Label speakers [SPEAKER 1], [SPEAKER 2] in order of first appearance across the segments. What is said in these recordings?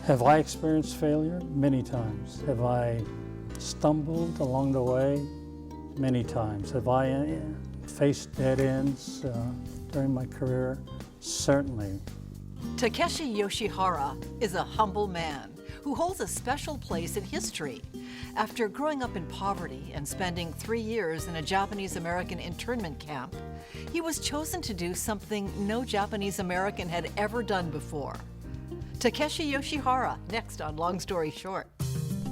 [SPEAKER 1] Have I experienced failure? Many times. Have I stumbled along the way? Many times. Have I faced dead ends during my career? Certainly.
[SPEAKER 2] Takeshi Yoshihara is a humble man who holds a special place in history. After growing up in poverty and spending 3 years in a Japanese-American internment camp, he was chosen to do something no Japanese-American had ever done before. Takeshi Yoshihara, next on Long Story Short.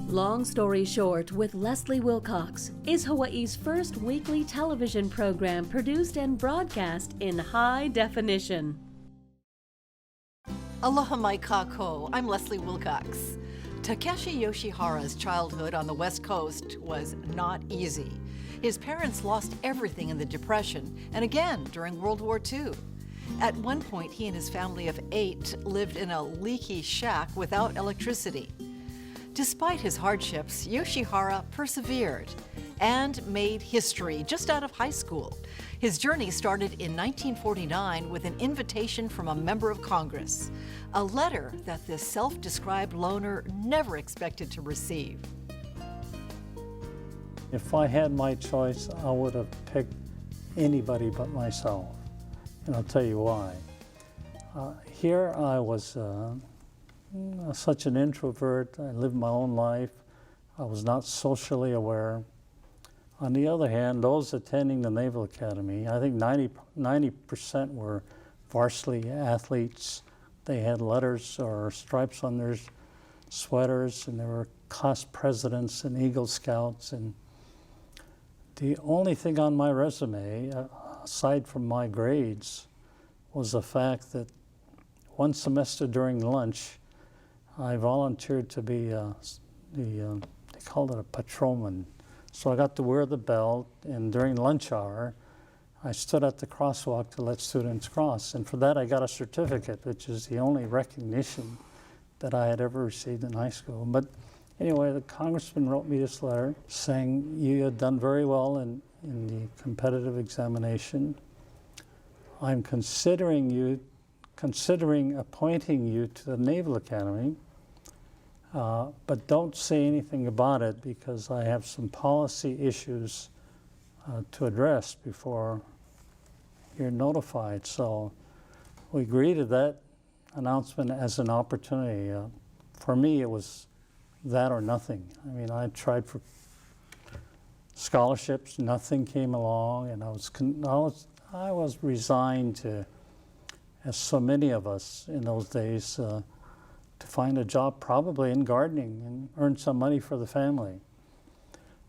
[SPEAKER 3] Long Story Short with Leslie Wilcox is Hawaii's first weekly television program produced and broadcast in high definition.
[SPEAKER 2] Aloha mai kako, I'm Leslie Wilcox. Takeshi Yoshihara's childhood on the West Coast was not easy. His parents lost everything in the Depression and again during World War II. At one point, he and his family of 8 lived in a leaky shack without electricity. Despite his hardships, Yoshihara persevered and made history just out of high school. His journey started in 1949 with an invitation from a member of Congress, a letter that this self-described loner never expected to receive.
[SPEAKER 1] If I had my choice, I would have picked anybody but myself. And I'll tell you why. Here I was such an introvert. I lived my own life. I was not socially aware. On the other hand, those attending the Naval Academy, I think 90% were varsity athletes. They had letters or stripes on their sweaters, and they were class presidents and Eagle Scouts. And the only thing on my resume, aside from my grades, was the fact that one semester during lunch, I volunteered to be they called it a patrolman. So I got to wear the belt, and during lunch hour, I stood at the crosswalk to let students cross. And for that, I got a certificate, which is the only recognition that I had ever received in high school. But anyway, the congressman wrote me this letter saying, you had done very well in the competitive examination. I'm considering appointing you to the Naval Academy, but don't say anything about it because I have some policy issues to address before you're notified. So we greeted that announcement as an opportunity. For me, it was that or nothing. I mean, I tried for scholarships, nothing came along, and I was resigned to, as so many of us in those days, to find a job probably in gardening and earn some money for the family.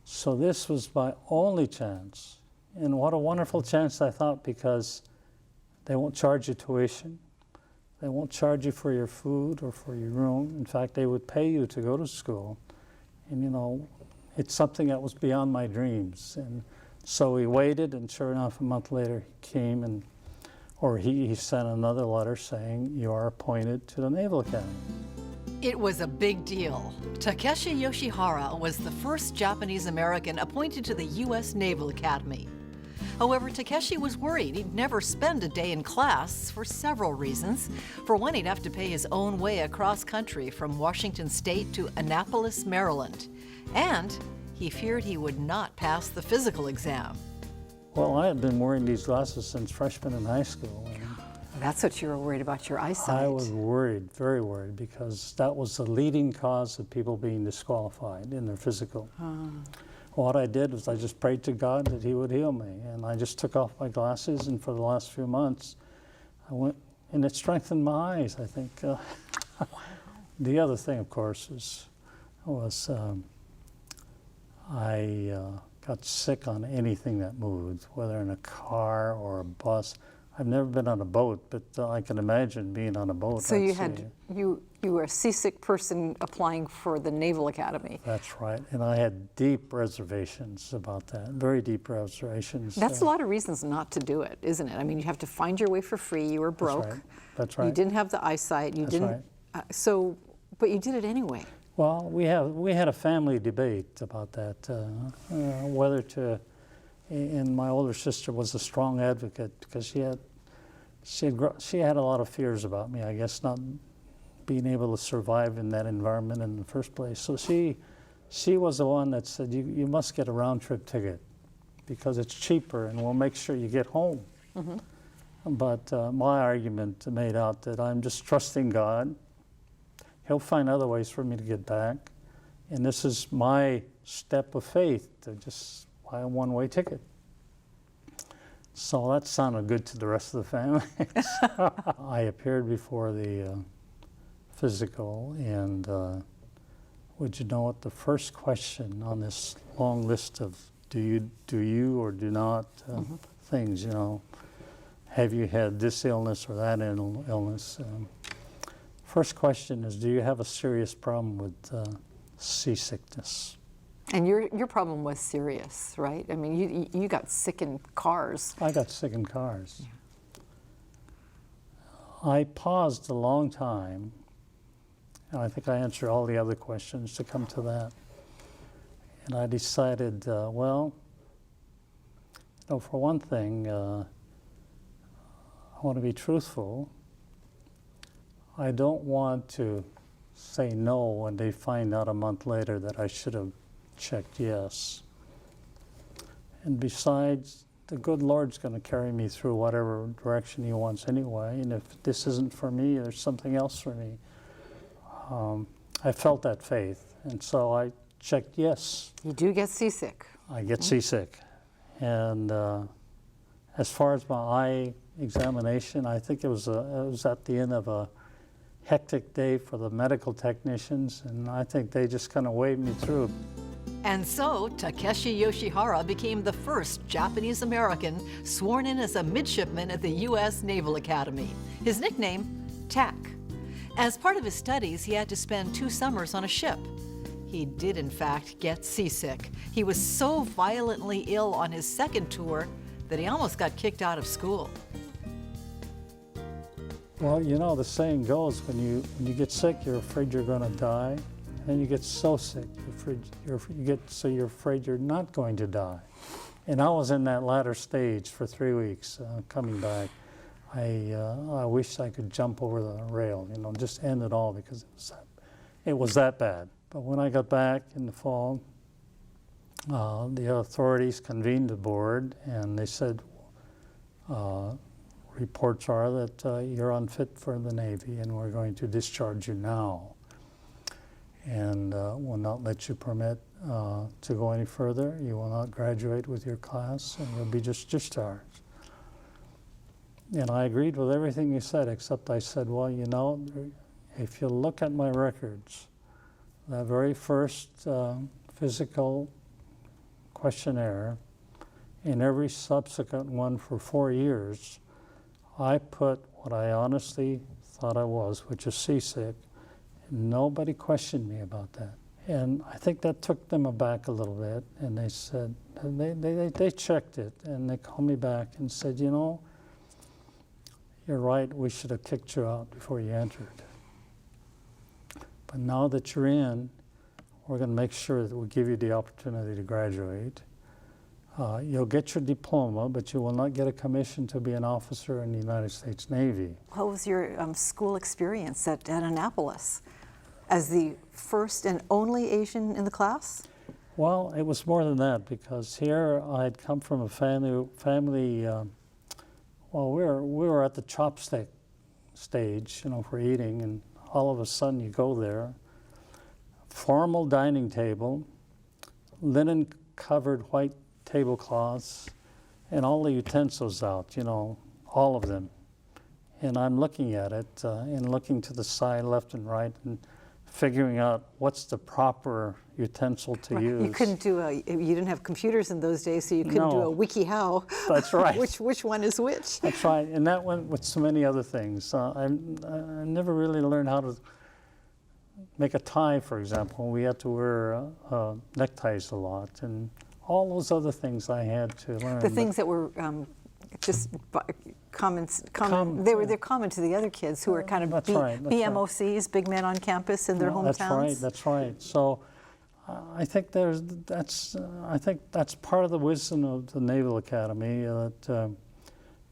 [SPEAKER 1] So this was my only chance. And what a wonderful chance, I thought, because they won't charge you tuition. They won't charge you for your food or for your room. In fact, they would pay you to go to school. And you know, it's something that was beyond my dreams. And so we waited, and sure enough, a month later he came, or he sent another letter saying, you are appointed to the Naval Academy.
[SPEAKER 2] It was a big deal. Takeshi Yoshihara was the first Japanese American appointed to the U.S. Naval Academy. However, Takeshi was worried he'd never spend a day in class for several reasons. For one, he'd have to pay his own way across country from Washington State to Annapolis, Maryland. And he feared he would not pass the physical exam.
[SPEAKER 1] Well, I had been wearing these glasses since freshman in high school.
[SPEAKER 2] That's what you were worried about, your eyesight.
[SPEAKER 1] I was worried, very worried, because that was the leading cause of people being disqualified in their physical. What I did was I just prayed to God that he would heal me, and I just took off my glasses, and for the last few months, I went, and it strengthened my eyes, I think. The other thing, of course, was I got sick on anything that moved, whether in a car or a bus. I've never been on a boat, but I can imagine being on a boat.
[SPEAKER 4] So you were a seasick person applying for the Naval Academy.
[SPEAKER 1] That's right, and I had deep reservations about that, very deep reservations.
[SPEAKER 4] That's a lot of reasons not to do it, isn't it? I mean, you have to find your way for free, you were broke.
[SPEAKER 1] That's right. That's right.
[SPEAKER 4] You didn't have the eyesight, you didn't, right. But you did it anyway.
[SPEAKER 1] Well, we had a family debate about that, whether to, and my older sister was a strong advocate because she had a lot of fears about me, I guess, not being able to survive in that environment in the first place. So she was the one that said, you must get a round-trip ticket because it's cheaper and we'll make sure you get home. But my argument made out that I'm just trusting God. He'll find other ways for me to get back. And this is my step of faith to just buy a one-way ticket. So that sounded good to the rest of the family. I appeared before the physical, and would you know what the first question on this long list of do you or do not things, you know, have you had this illness or that illness? First question is, do you have a serious problem with seasickness?
[SPEAKER 4] And your problem was serious, right? I mean, you got sick in cars.
[SPEAKER 1] I got sick in cars. I paused a long time, and I think I answered all the other questions to come to that. And I decided, well, you know, for one thing, I want to be truthful. I don't want to say no when they find out a month later that I should have checked yes. And besides, the good Lord's going to carry me through whatever direction He wants anyway. And if this isn't for me, there's something else for me. I felt that faith, and so I checked yes.
[SPEAKER 4] You do get seasick.
[SPEAKER 1] I get seasick. And as far as my eye examination, I think it was at the end of a hectic day for the medical technicians, and I think they just kind of waved me through.
[SPEAKER 2] And so, Takeshi Yoshihara became the first Japanese American sworn in as a midshipman at the U.S. Naval Academy. His nickname, Tak. As part of his studies, he had to spend 2 summers on a ship. He did, in fact, get seasick. He was so violently ill on his second tour that he almost got kicked out of school.
[SPEAKER 1] Well, you know, the saying goes, when you get sick, you're afraid you're going to die. And you get so sick, you're afraid you're not going to die. And I was in that latter stage for 3 weeks coming back. I wish I could jump over the rail, you know, just end it all, because it was that bad. But when I got back in the fall, the authorities convened the board, and they said, reports are that you're unfit for the Navy, and we're going to discharge you now. And will not let you permit to go any further. You will not graduate with your class, and you'll be just discharged. And I agreed with everything you said, except I said, well, you know, if you look at my records, that very first physical questionnaire, and every subsequent one for 4 years, I put what I honestly thought I was, which is seasick. Nobody questioned me about that. And I think that took them aback a little bit, and they said, they checked it, and they called me back and said, you know, you're right, we should have kicked you out before you entered. But now that you're in, we're going to make sure that we give you the opportunity to graduate. You'll get your diploma, but you will not get a commission to be an officer in the United States Navy.
[SPEAKER 4] What was your school experience at Annapolis? As the first and only Asian in the class?
[SPEAKER 1] Well, it was more than that, because here I had come from a family well, we were at the chopstick stage, you know, for eating, and all of a sudden you go there, formal dining table, linen-covered white tablecloths, and all the utensils out, you know, all of them. And I'm looking at it and looking to the side, left and right, and figuring out what's the proper utensil to use.
[SPEAKER 4] You couldn't do you didn't have computers in those days, so you couldn't do a WikiHow.
[SPEAKER 1] That's right.
[SPEAKER 4] which one is which?
[SPEAKER 1] That's right, and that went with so many other things. I never really learned how to make a tie, for example. We had to wear neckties a lot, and all those other things I had to learn.
[SPEAKER 4] The things that were just common. They're common to the other kids who are kind of BMOCs, big men on campus in their hometowns.
[SPEAKER 1] That's right. So I think that's part of the wisdom of the Naval Academy, that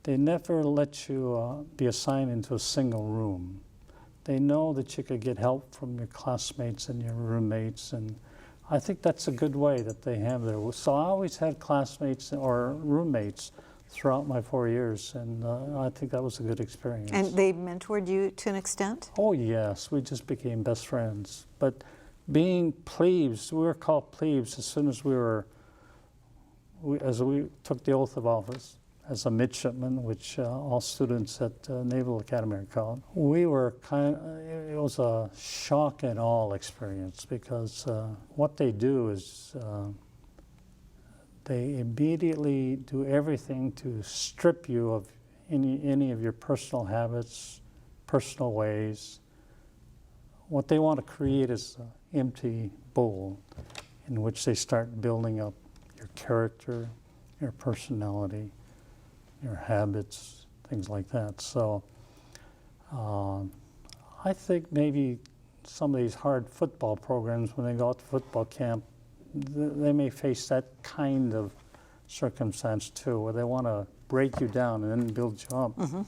[SPEAKER 1] they never let you be assigned into a single room. They know that you could get help from your classmates and your roommates, and I think that's a good way that they have there. So I always had classmates or roommates throughout my 4 years, and I think that was a good experience.
[SPEAKER 4] And they mentored you to an extent?
[SPEAKER 1] Oh yes, we just became best friends. But being plebes, we were called plebes as soon as we took the oath of office as a midshipman, which all students at Naval Academy are called. We were it was a shock and awe experience, because what they do is they immediately do everything to strip you of any of your personal habits, personal ways. What they want to create is an empty bowl in which they start building up your character, your personality, your habits, things like that. So I think maybe some of these hard football programs, when they go out to football camp, they may face that kind of circumstance too, where they want to break you down and then build you up. Mm-hmm.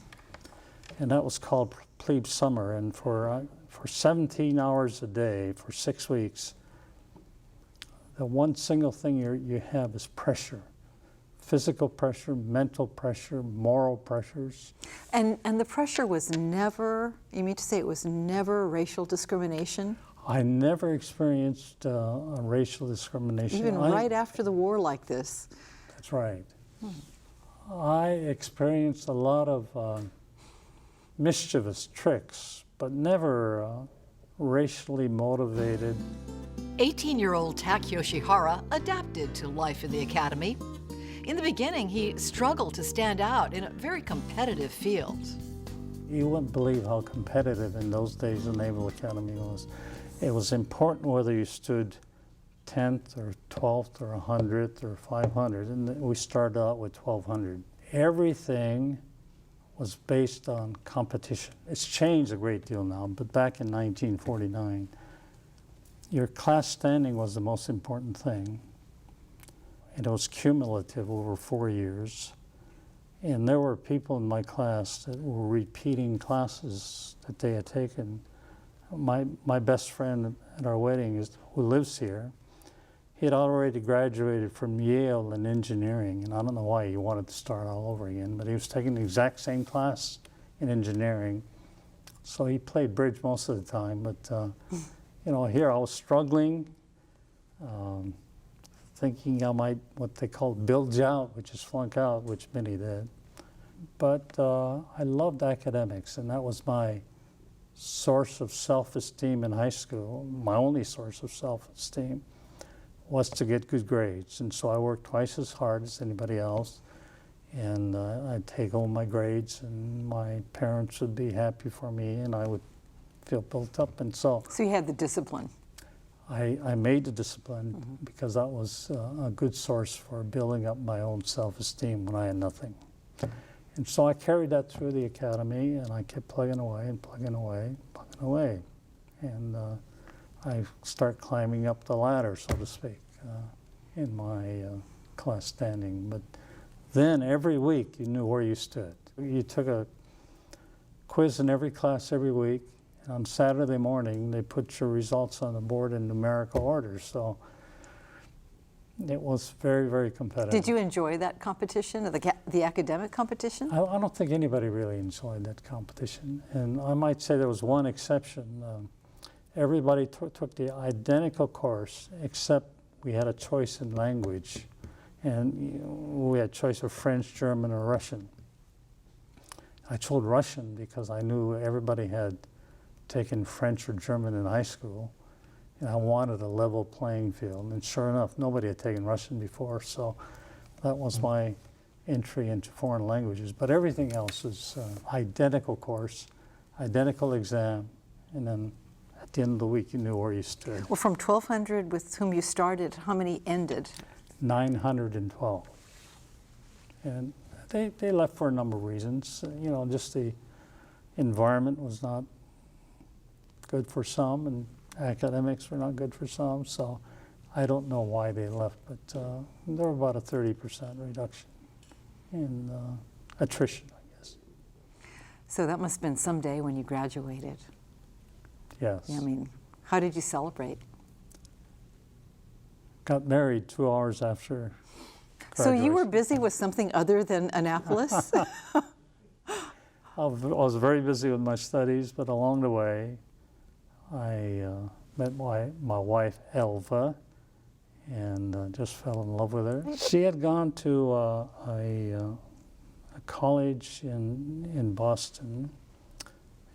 [SPEAKER 1] And that was called plebe summer. And for 17 hours a day, for 6 weeks, the one single thing you have is pressure. Physical pressure, mental pressure, moral pressures.
[SPEAKER 4] And the pressure was never, you mean to say it was never racial discrimination?
[SPEAKER 1] I never experienced racial discrimination.
[SPEAKER 4] Even right after the war like this?
[SPEAKER 1] That's right. I experienced a lot of mischievous tricks, but never racially motivated.
[SPEAKER 2] 18-year-old Takeshi Yoshihara adapted to life in the academy. In the beginning, he struggled to stand out in a very competitive field.
[SPEAKER 1] You wouldn't believe how competitive in those days the Naval Academy was. It was important whether you stood 10th or 12th or 100th or 500, and we started out with 1200. Everything was based on competition. It's changed a great deal now, but back in 1949, your class standing was the most important thing. And it was cumulative over 4 years. And there were people in my class that were repeating classes that they had taken. My best friend at our wedding, who lives here, he had already graduated from Yale in engineering, and I don't know why he wanted to start all over again, but he was taking the exact same class in engineering. So he played bridge most of the time, but you know, here I was struggling, thinking I might, what they call bilge out, which is flunk out, which many did. But I loved academics, and that was my source of self-esteem in high school. My only source of self-esteem was to get good grades. And so I worked twice as hard as anybody else, and I'd take home my grades, and my parents would be happy for me, and I would feel built up. And so
[SPEAKER 4] you had the discipline.
[SPEAKER 1] I made the discipline because that was a good source for building up my own self-esteem when I had nothing. And so I carried that through the academy, and I kept plugging away and plugging away, plugging away. And I start climbing up the ladder, so to speak, in my class standing. But then every week you knew where you stood. You took a quiz in every class every week. And on Saturday morning, they put your results on the board in numerical order. So it was very, very competitive.
[SPEAKER 4] Did you enjoy that competition, the academic competition?
[SPEAKER 1] I don't think anybody really enjoyed that competition. And I might say there was one exception. Everybody took the identical course, except we had a choice in language. And we had choice of French, German, or Russian. I chose Russian because I knew everybody had taken French or German in high school, and I wanted a level playing field. And sure enough, nobody had taken Russian before, so that was my entry into foreign languages. But everything else is identical course, identical exam, and then at the end of the week, you knew where you stood.
[SPEAKER 4] Well, from 1,200 with whom you started, how many ended?
[SPEAKER 1] 912. And they left for a number of reasons. You know, just the environment was not good for some, and academics were not good for some, so I don't know why they left, but there were about a 30% reduction in attrition, I guess.
[SPEAKER 4] So that must have been some day when you graduated.
[SPEAKER 1] yes.
[SPEAKER 4] I mean, how did you celebrate?
[SPEAKER 1] Got married 2 hours after graduation.
[SPEAKER 4] So you were busy with something other than Annapolis?
[SPEAKER 1] I was very busy with my studies, but along the way, I met my wife, Elva, and just fell in love with her. She had gone to a college in Boston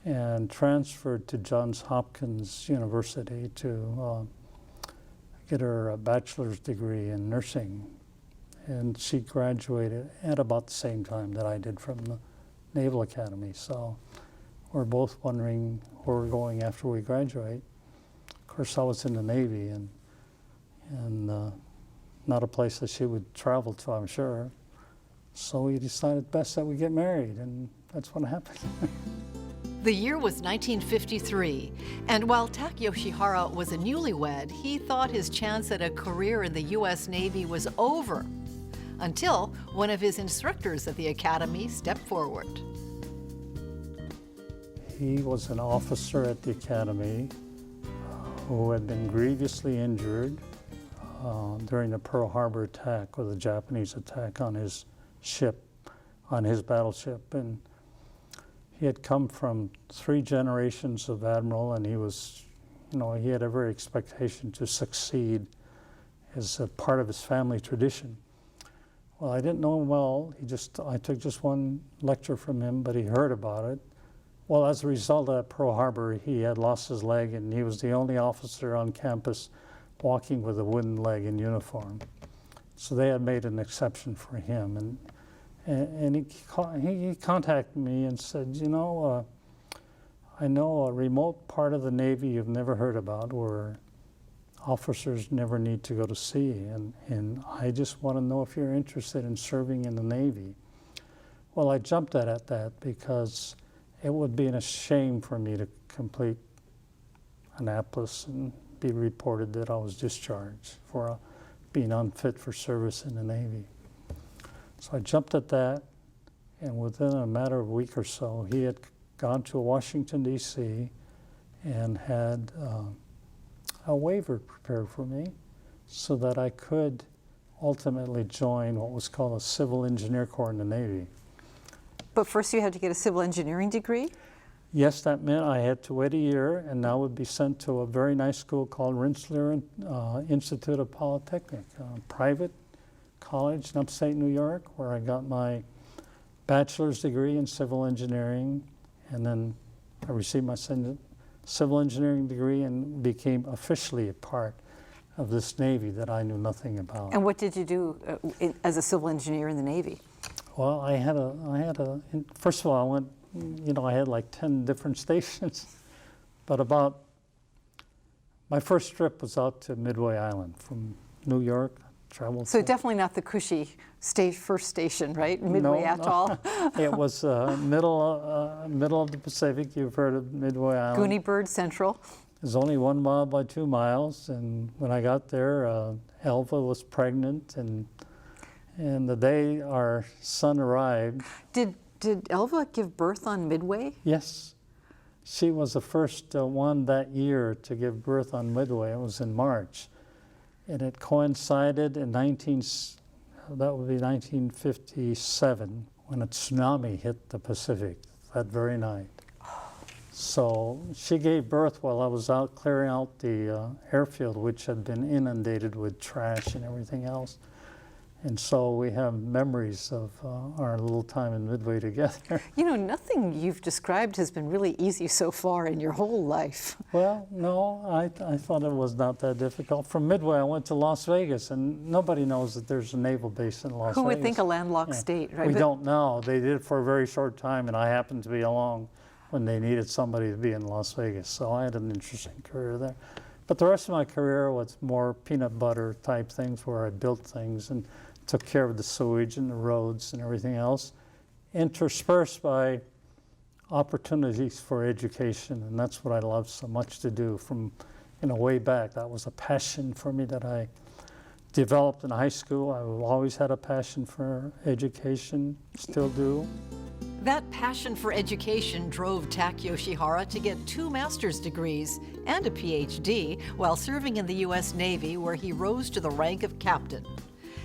[SPEAKER 1] and transferred to Johns Hopkins University to get her bachelor's degree in nursing. And she graduated at about the same time that I did from the Naval Academy. So we're both wondering where we're going after we graduate. Of course, I was in the Navy, and not a place that she would travel to, I'm sure. So we decided best that we get married, and that's what happened.
[SPEAKER 2] The year was 1953, and while Takeshi Yoshihara was a newlywed, he thought his chance at a career in the U.S. Navy was over, until one of his instructors at the Academy stepped forward.
[SPEAKER 1] He was an officer at the Academy who had been grievously injured during the Pearl Harbor attack, or the Japanese attack on his ship, on his battleship. And he had come from 3 generations of admiral, and he was, he had every expectation to succeed as a part of his family tradition. Well, I didn't know him well. I took just one lecture from him, but he heard about it. Well, as a result of Pearl Harbor, he had lost his leg, and he was the only officer on campus walking with a wooden leg in uniform. So they had made an exception for him. And he contacted me and said, I know a remote part of the Navy you've never heard about where officers never need to go to sea, and I just want to know if you're interested in serving in the Navy. Well, I jumped at that because it would be a shame for me to complete Annapolis and be reported that I was discharged for being unfit for service in the Navy. So I jumped at that, and within a matter of a week or so, he had gone to Washington, D.C., and had a waiver prepared for me so that I could ultimately join what was called a Civil Engineer Corps in the Navy.
[SPEAKER 4] But first you had to get a civil engineering degree?
[SPEAKER 1] Yes, that meant I had to wait a year, and I would be sent to a very nice school called Rensselaer Institute of Polytechnic, a private college in upstate New York, where I got my bachelor's degree in civil engineering, and then I received my civil engineering degree and became officially a part of this Navy that I knew nothing about.
[SPEAKER 4] And what did you do as a civil engineer in the Navy?
[SPEAKER 1] Well, first of all, I went, I had like 10 different stations, but my first trip was out to Midway Island from New York.
[SPEAKER 4] So definitely not the cushy first station, right? Midway Atoll.
[SPEAKER 1] No. It was middle of the Pacific. You've heard of Midway Island.
[SPEAKER 4] Goonie Bird Central.
[SPEAKER 1] It was only 1 mile by 2 miles, and when I got there, Elva was pregnant, and the day our son arrived.
[SPEAKER 4] Did Elva give birth on Midway?
[SPEAKER 1] Yes. She was the first one that year to give birth on Midway. It was in March. And it coincided in 1957 when a tsunami hit the Pacific that very night. So she gave birth while I was out clearing out the airfield, which had been inundated with trash and everything else. And so we have memories of our little time in Midway together.
[SPEAKER 4] Nothing you've described has been really easy so far in your whole life.
[SPEAKER 1] Well, no, I thought it was not that difficult. From Midway, I went to Las Vegas, and nobody knows that there's a naval base in Las Vegas.
[SPEAKER 4] Who would think a landlocked state, right?
[SPEAKER 1] We don't know. They did it for a very short time, and I happened to be along when they needed somebody to be in Las Vegas. So I had an interesting career there. But the rest of my career was more peanut butter type things where I built things and took care of the sewage and the roads and everything else, interspersed by opportunities for education. And that's what I love so much to do from way back. That was a passion for me that I developed in high school. I've always had a passion for education, still do.
[SPEAKER 2] That passion for education drove Takeshi Yoshihara to get 2 master's degrees and a PhD while serving in the U.S. Navy, where he rose to the rank of captain.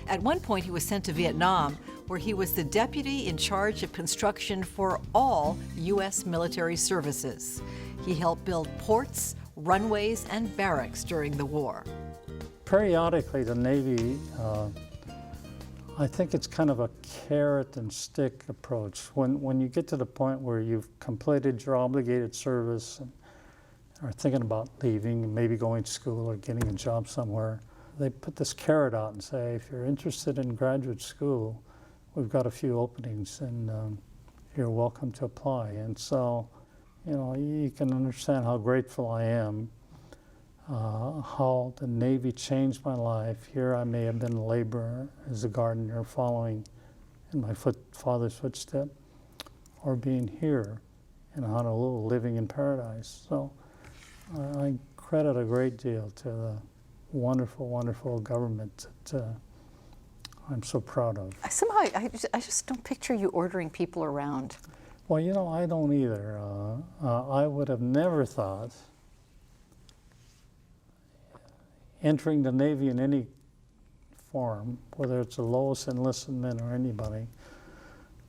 [SPEAKER 2] At one point, he was sent to Vietnam, where he was the deputy in charge of construction for all U.S. military services. He helped build ports, runways, and barracks during the war.
[SPEAKER 1] Periodically, the Navy, I think it's kind of a carrot and stick approach. When you get to the point where you've completed your obligated service and are thinking about leaving and maybe going to school or getting a job somewhere, they put this carrot out and say, if you're interested in graduate school, we've got a few openings and you're welcome to apply. And so, you know, you can understand how grateful I am, how the Navy changed my life. Here I may have been a laborer as a gardener following in my father's footsteps, or being here in Honolulu living in paradise. So I credit a great deal to the wonderful, wonderful government that I'm so proud of.
[SPEAKER 4] Somehow, I just don't picture you ordering people around.
[SPEAKER 1] Well, you know, I don't either. I would have never thought entering the Navy in any form, whether it's the lowest enlistment or anybody,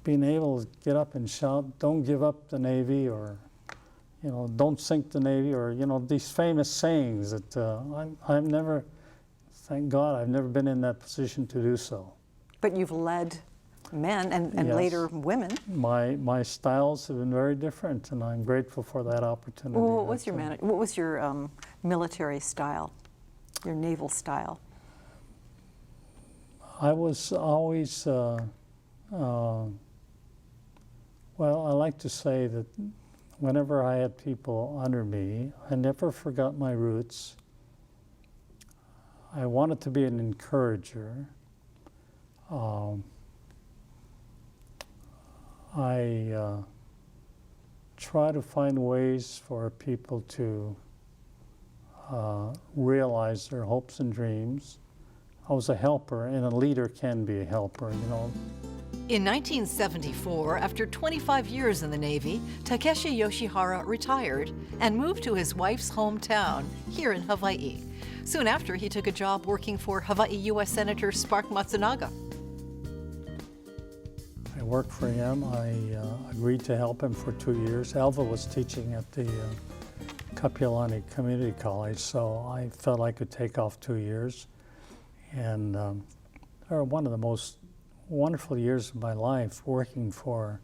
[SPEAKER 1] being able to get up and shout, don't give up the Navy, or, you know, don't sink the Navy, or, you know, these famous sayings that I've never, thank God, I've never been in that position to do so.
[SPEAKER 4] But you've led men and yes, later women.
[SPEAKER 1] My styles have been very different, and I'm grateful for that opportunity.
[SPEAKER 4] Well, what was your military style, your naval style?
[SPEAKER 1] I was always, well, I like to say that whenever I had people under me, I never forgot my roots. I wanted to be an encourager. I try to find ways for people to realize their hopes and dreams. I was a helper, and a leader can be a helper, you know.
[SPEAKER 2] In 1974, after 25 years in the Navy, Takeshi Yoshihara retired and moved to his wife's hometown here in Hawaii. Soon after, he took a job working for Hawaii U.S. Senator Spark Matsunaga.
[SPEAKER 1] I worked for him. I agreed to help him for 2 years. Alva was teaching at the Kapiolani Community College, so I felt I could take off 2 years. And they were one of the most wonderful years of my life, working for,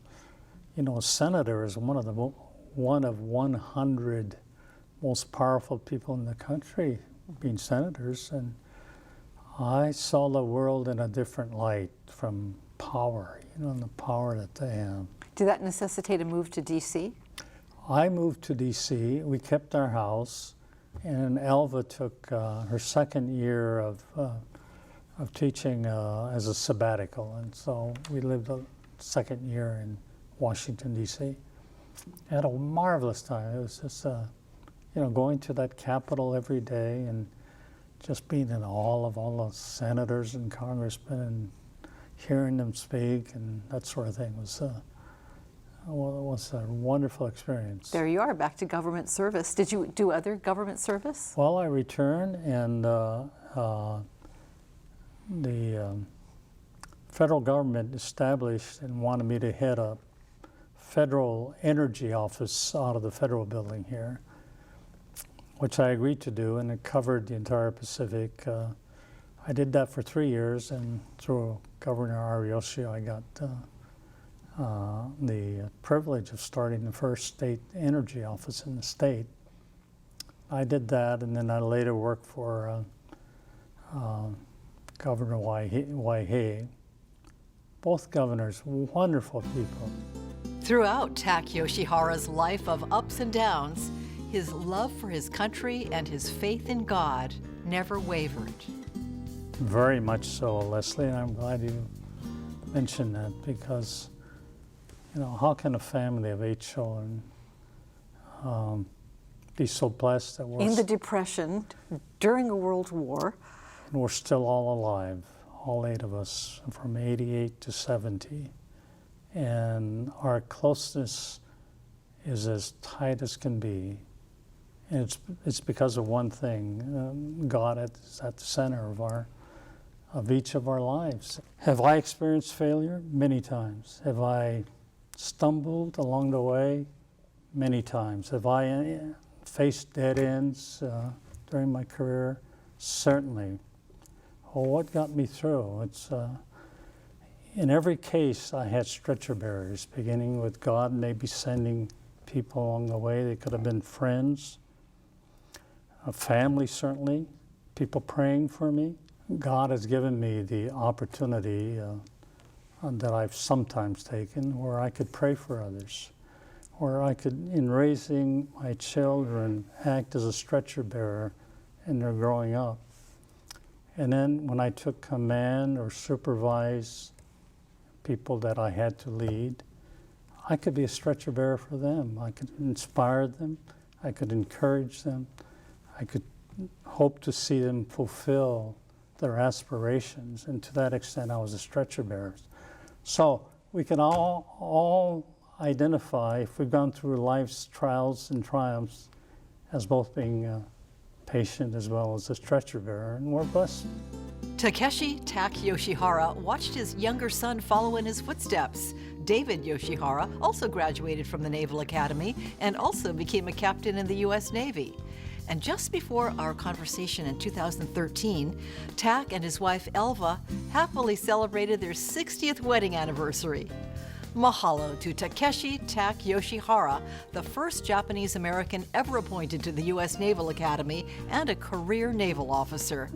[SPEAKER 1] you know, a senator is one of 100 most powerful people in the country, being senators, and I saw the world in a different light from power, you know, and the power that they have.
[SPEAKER 4] Did that necessitate a move to D.C.?
[SPEAKER 1] I moved to D.C. We kept our house, and Alva took her second year of teaching as a sabbatical, and so we lived a second year in Washington, D.C. Had a marvelous time. It was just, you know, going to that Capitol every day and just being in awe of all the senators and congressmen and hearing them speak and that sort of thing was, well, it was a wonderful experience.
[SPEAKER 4] There you are, back to government service. Did you do other government service?
[SPEAKER 1] Well, I returned, and the federal government established and wanted me to head a federal energy office out of the federal building here, which I agreed to do, and it covered the entire Pacific. I did that for 3 years, and through Governor Ariyoshi, I got the privilege of starting the first state energy office in the state. I did that, and then I later worked for Governor Hawai'i. Both governors, wonderful people.
[SPEAKER 2] Throughout Takeshi Yoshihara's life of ups and downs, his love for his country and his faith in God never wavered.
[SPEAKER 1] Very much so, Leslie, and I'm glad you mentioned that, because, you know, how can a family of 8 children be so blessed that we're
[SPEAKER 4] in the Depression, during a world war,
[SPEAKER 1] and we're still all alive, all 8 of us, from 88 to 70. And our closeness is as tight as can be. And it's because of one thing. God is at the center of each of our lives. Have I experienced failure? Many times. Have I stumbled along the way? Many times. Have I faced dead ends during my career? Certainly. Well, what got me through? It's in every case I had stretcher bearers, beginning with God maybe sending people along the way. They could have been friends, a family certainly, people praying for me. God has given me the opportunity that I've sometimes taken where I could pray for others, where I could, in raising my children, act as a stretcher bearer in their growing up. And then when I took command or supervised people that I had to lead, I could be a stretcher bearer for them. I could inspire them. I could encourage them. I could hope to see them fulfill their aspirations. And to that extent, I was a stretcher bearer. So we can all identify, if we've gone through life's trials and triumphs, as both being a patient as well as a stretcher bearer, and we're blessed.
[SPEAKER 2] Takeshi Yoshihara watched his younger son follow in his footsteps. David Yoshihara also graduated from the Naval Academy and also became a captain in the U.S. Navy. And just before our conversation in 2013, Tak and his wife Elva happily celebrated their 60th wedding anniversary. Mahalo to Takeshi Yoshihara, the first Japanese American ever appointed to the U.S. Naval Academy and a career naval officer.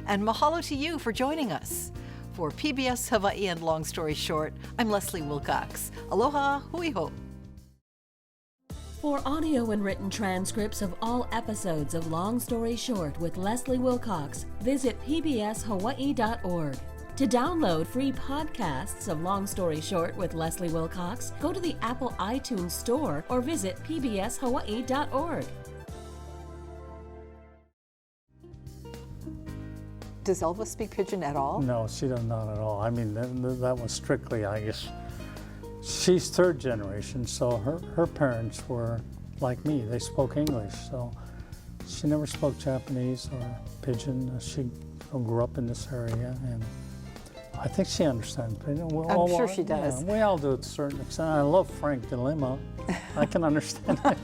[SPEAKER 2] And mahalo to you for joining us. For PBS Hawaii and Long Story Short, I'm Leslie Wilcox. Aloha, hui hou.
[SPEAKER 3] For audio and written transcripts of all episodes of Long Story Short with Leslie Wilcox, visit pbshawaii.org. To download free podcasts of Long Story Short with Leslie Wilcox, go to the Apple iTunes Store or visit pbshawaii.org.
[SPEAKER 4] Does Elva speak Pidgin at all?
[SPEAKER 1] No, she does not at all. I mean, that was strictly, I guess, she's third generation, so her parents were like me. They spoke English, so she never spoke Japanese or Pidgin. She grew up in this area, and I think she understands Pidgin.
[SPEAKER 4] I'm sure she does.
[SPEAKER 1] Yeah, we all do to a certain extent. I love Frank Dilemma. I can understand it.